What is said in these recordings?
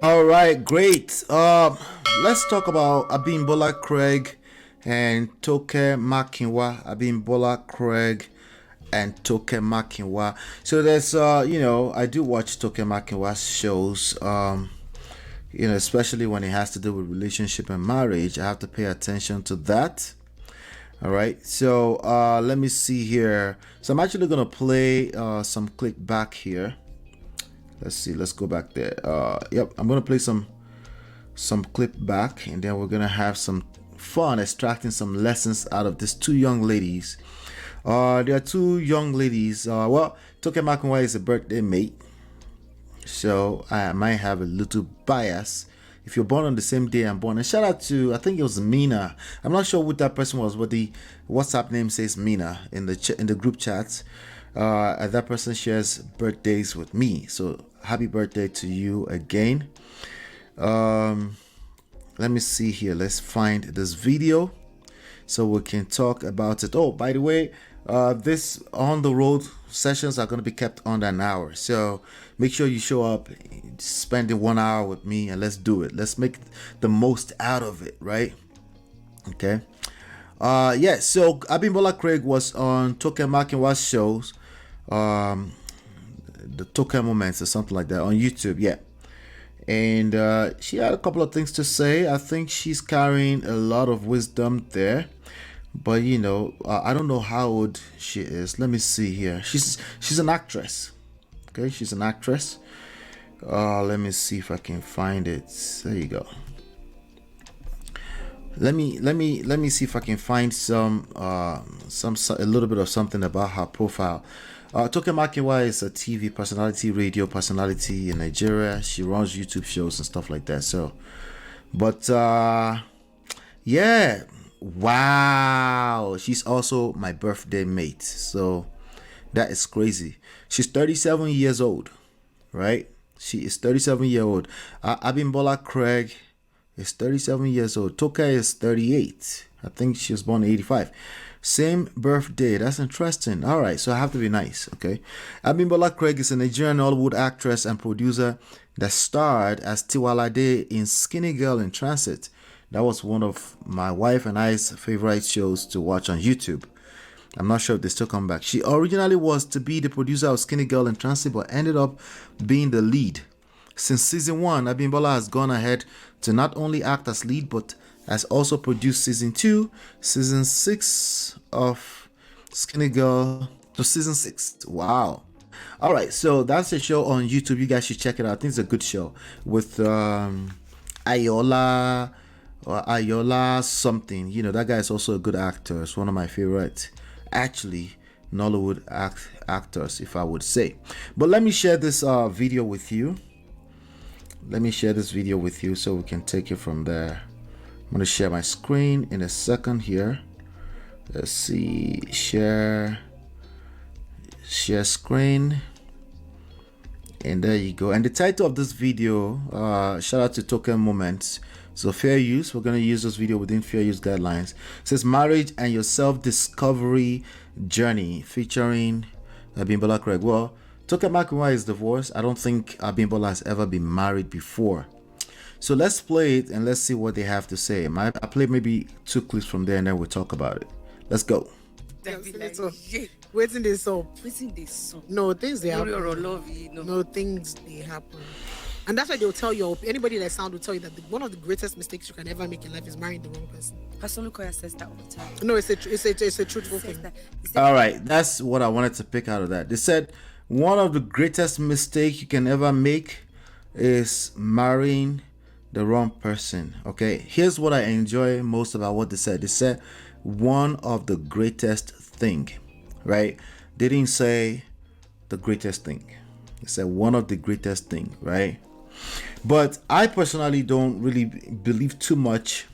All right, great. Let's talk about Abimbola Craig and Toke Makinwa. Abimbola Craig and Toke Makinwa. So there's, I do watch Toke Makinwa's shows. Especially when it has to do with relationship and marriage, I have to pay attention to that. All right. So let me see here. So I'm actually gonna play some click back here. Let's see. Let's go back there. Yep. I'm gonna play some clip back, and then we're gonna have some fun extracting some lessons out of these two young ladies. There are two young ladies. Toke Makinwa is a birthday mate, so I might have a little bias. If you're born on the same day I'm born, and shout out to, I think it was Mina. I'm not sure who that person was, but the WhatsApp name says Mina in the group chats. And that person shares birthdays with me, so happy birthday to you again. Let me see here. Let's find this video so we can talk about it. Oh, by the way, this on the road sessions are going to be kept under an hour, so make sure you show up, spending 1 hour with me, and let's do it. Let's make the most out of it, right? Okay. So Abimbola Craig was on Toke Makinwa's shows, the Toke Moments or something like that on YouTube. Yeah. And she had a couple of things to say. I think she's carrying a lot of wisdom there. But I don't know how old she is. Let me see here. She's an actress. Okay, she's an actress. Let me see if I can find it. There you go. Let me see if I can find a little bit of something about her profile. Toke Makinwa is a TV personality, radio personality in Nigeria. She runs YouTube shows and stuff like that. So, but yeah, wow, she's also my birthday mate. So that is crazy. She's 37 years old, right? She is 37 years old. Abimbola Craig is 37 years old. Toke is 38. I think she was born in 85. Same birthday. That's interesting. All right, so I have to be nice, okay? Abimbola Craig is a Nigerian Hollywood actress and producer that starred as Tiwalade in Skinny Girl in Transit. That was one of my wife and I's favorite shows to watch on YouTube. I'm not sure if they still come back. She originally was to be the producer of Skinny Girl in Transit, but ended up being the lead. Since season 1, Abimbola has gone ahead to not only act as lead, but has also produced season 2, season 6 of Skinny Girl to season 6. Wow. All right, so that's a show on YouTube. You guys should check it out. I think it's a good show with Ayola or Ayola something. That guy is also a good actor. It's one of my favorite, actually, Nollywood actors, if I would say. But let me share this video with you. Let me share this video with you so we can take it from there. I'm going to share my screen in a second here. Let's see. Share screen. And there you go. And the title of this video, shout out to Token Moments. So fair use. We're going to use this video within fair use guidelines. It says Marriage and Your Self-Discovery Journey, featuring Abimbola Craig. Well, Toke Makinwa is divorced. I don't think Abimbola has ever been married before. So let's play it and let's see what they have to say. I play maybe 2 clips from there and then we'll talk about it. Let's go. Waiting this up. Waiting this up. No, things they happen. No. No, things they happen. And that's why they'll tell you, anybody that sound will tell you that one of the greatest mistakes you can ever make in life is marrying the wrong person. Pastor Lukoya says that all the time. No, it's a truthful thing. All right, that's what I wanted to pick out of that. They said one of the greatest mistakes you can ever make is marrying the wrong person. Okay, here's what I enjoy most about what they said. They said one of the greatest thing, right? They didn't say the greatest thing. They said one of the greatest thing, right? But I personally don't really believe too much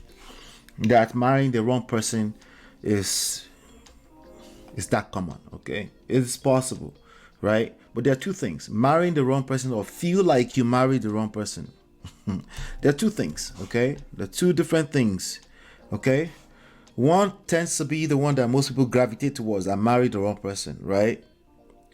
that marrying the wrong person is that common. Okay, it's possible, right? But there are two things: marrying the wrong person or feel like you married the wrong person. There are two things, okay? There are two different things, okay? One tends to be the one that most people gravitate towards. I married the wrong person, right?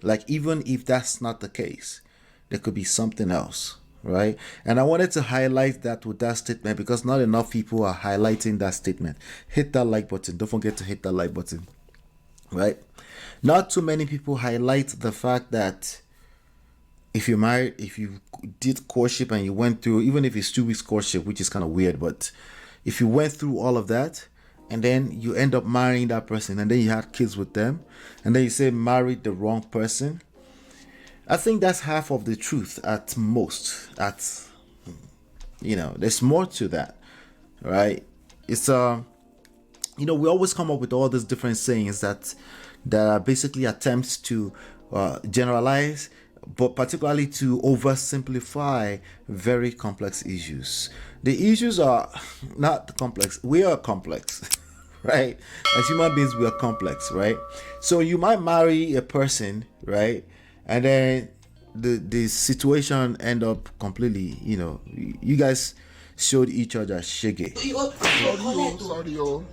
Like, even if that's not the case, there could be something else, right? And I wanted to highlight that with that statement because not enough people are highlighting that statement. Hit that like button. Don't forget to hit that like button, right? Not too many people highlight the fact that if you married, if you did courtship and you went through, even if it's 2 weeks courtship, which is kind of weird, but if you went through all of that and then you end up marrying that person and then you had kids with them and then you say married the wrong person, I think that's half of the truth at most. There's more to that, right? It's we always come up with all these different sayings that are basically attempts to generalize, but particularly to oversimplify very complex issues. The issues are not complex. We are complex, right? As human beings, we are complex, right? So you might marry a person, right? And then the situation end up completely, you guys showed each other shege. Sorry.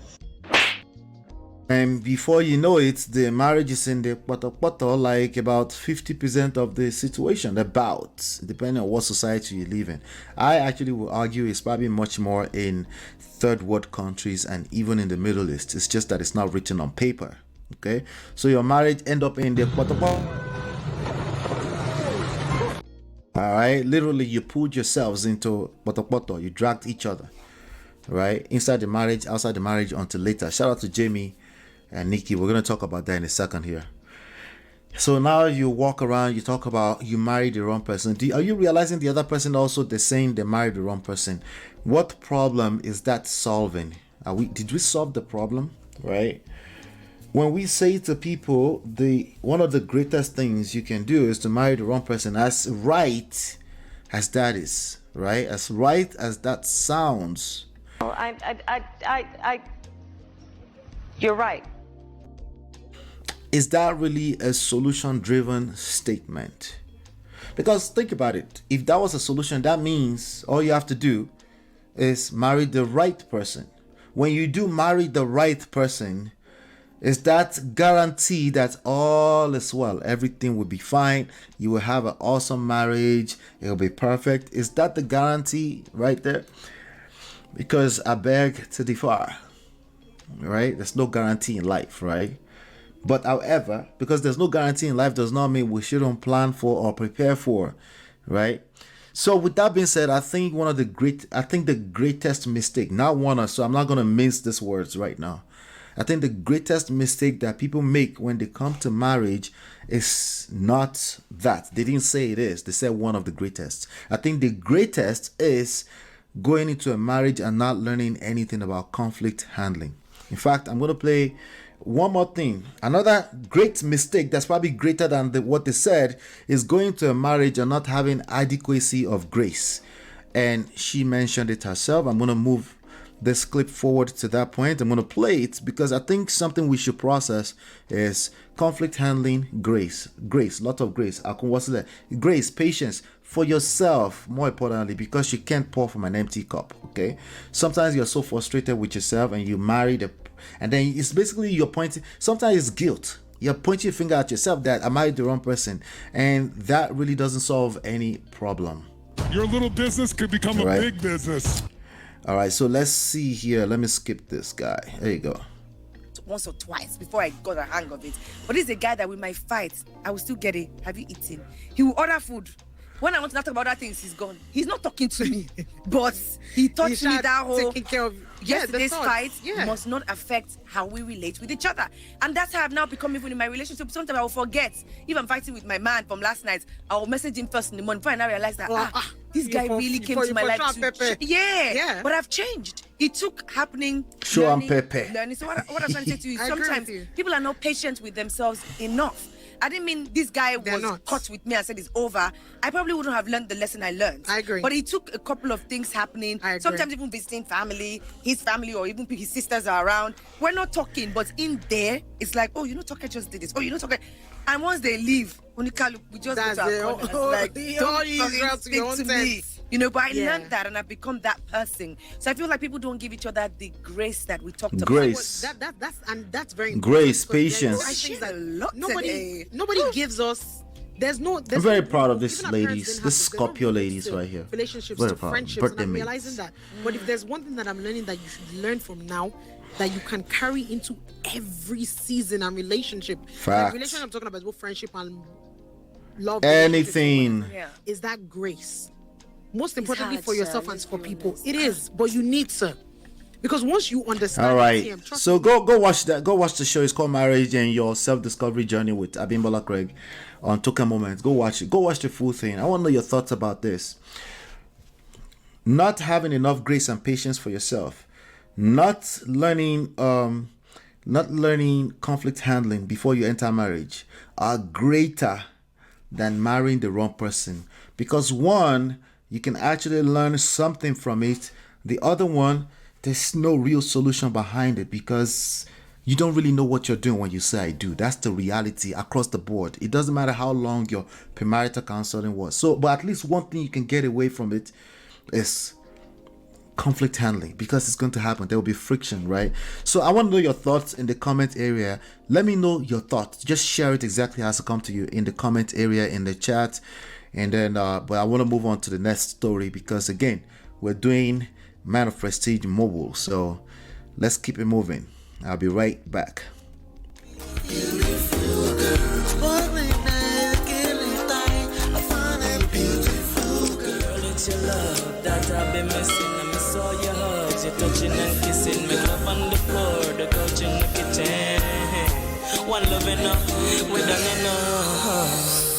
And before you know it, the marriage is in the poto, like about 50% of the situation, about, depending on what society you live in. I actually will argue it's probably much more in third world countries and even in the Middle East. It's just that it's not written on paper. Okay, so your marriage end up in the poto. All right, literally you pulled yourselves into poto, you dragged each other, right, inside the marriage, outside the marriage, until later. Shout out to Jamie and Nikki. We're going to talk about that in a second here. So now you walk around, you talk about you married the wrong person. Are you realizing the other person also, they're saying they married the wrong person? What problem is that solving? Did we solve the problem, right? When we say to people, one of the greatest things you can do is to marry the wrong person, as right as that is, right? As right as that sounds. Oh, you're right. Is that really a solution-driven statement? Because think about it. If that was a solution, that means all you have to do is marry the right person. When you do marry the right person, is that guarantee that all is well? Everything will be fine. You will have an awesome marriage. It will be perfect. Is that the guarantee right there? Because I beg to differ, right? There's no guarantee in life, right? But however, because there's no guarantee in life does not mean we shouldn't plan for or prepare for, right? So with that being said, I think the greatest mistake, so I'm not going to mince these words right now. I think the greatest mistake that people make when they come to marriage is not that. They didn't say it is. They said one of the greatest. I think the greatest is going into a marriage and not learning anything about conflict handling. In fact, I'm going to play one more thing. Another great mistake that's probably greater than what they said is going to a marriage and not having adequacy of grace. And she mentioned it herself. I'm going to move this clip forward to that point. I'm going to play it because I think something we should process is conflict handling, grace, lot of grace. What's that? Grace, patience for yourself, more importantly, because you can't pour from an empty cup. Okay, sometimes you're so frustrated with yourself and you married and then it's basically you're pointing. Sometimes it's guilt. You're pointing your finger at yourself that I married the wrong person, and that really doesn't solve any problem. Your little business could become a big business. All right, so let's see here. Let me skip this guy. There you go. Once or twice before I got a hang of it. But this is a guy that we might fight. I will still get it. Have you eaten? He will order food. When I want to talk about other things, he's gone. He's not talking to me, but he touched me that whole. Taking care of Yesterday's fight Yeah. must not affect how we relate with each other. And that's how I've now become even in my relationship. Sometimes I will forget. If I'm fighting with my man from last night, I will message him first in the morning. Before I now realize that, this guy really came to my life to... Yeah, but I've changed. It took happening. Show and Pepe. Learning. So what I'm trying to say to you is sometimes people are not patient with themselves enough. I didn't mean this guy was caught with me and said it's over. I probably wouldn't have learned the lesson I learned. I agree. But it took a couple of things happening. Sometimes even visiting family, his family, or even his sisters are around. We're not talking, but in there, it's like, oh, Toke just did this. Oh, Toke. And once they leave, we just go to our corners. Like, don't fucking speak to me. But I learned that and I've become that person. So I feel like people don't give each other the grace that we talked about. Grace. That's very important. Grace, patience. I think a lot Nobody gives us I'm very proud of these ladies, this Scorpio ladies right here. Relationships Very to proud. friendships, Birthday and I'm mates. realizing that. But if there's one thing that I'm learning that you should learn from now, that you can carry into every season and relationship. Facts. Like relationship I'm talking about is both friendship and love. Anything. Yeah. Is that grace. Most importantly hard, for sir. yourself and Let's for be people. honest. It is, but you need to. Because once you understand All right. TM, trust So me, go watch that. Go watch the show. It's called Marriage and Your Self-Discovery Journey with Abimbola Craig on Token Moments. Go watch it. Go watch the full thing. I want to know your thoughts about this. Not having enough grace and patience for yourself. Not learning conflict handling before you enter marriage are greater than marrying the wrong person. Because one, you can actually learn something from it. The other one, there's no real solution behind it because you don't really know what you're doing when you say I do. That's the reality across the board. It doesn't matter how long your premarital counseling was. So, but at least one thing you can get away from it is conflict handling, because it's going to happen. There will be friction, right? So I want to know your thoughts in the comment area. Let me know your thoughts. Just share it exactly as it come to you in the comment area, in the chat. And then but I want to move on to the next story, because again, we're doing Man of Prestige Mobile. So let's keep it moving. I'll be right back. It's your love that I've been missing. I miss all your hugs, your touching and kissing. Make love on the floor, the couch in the kitchen. One love enough, we done enough.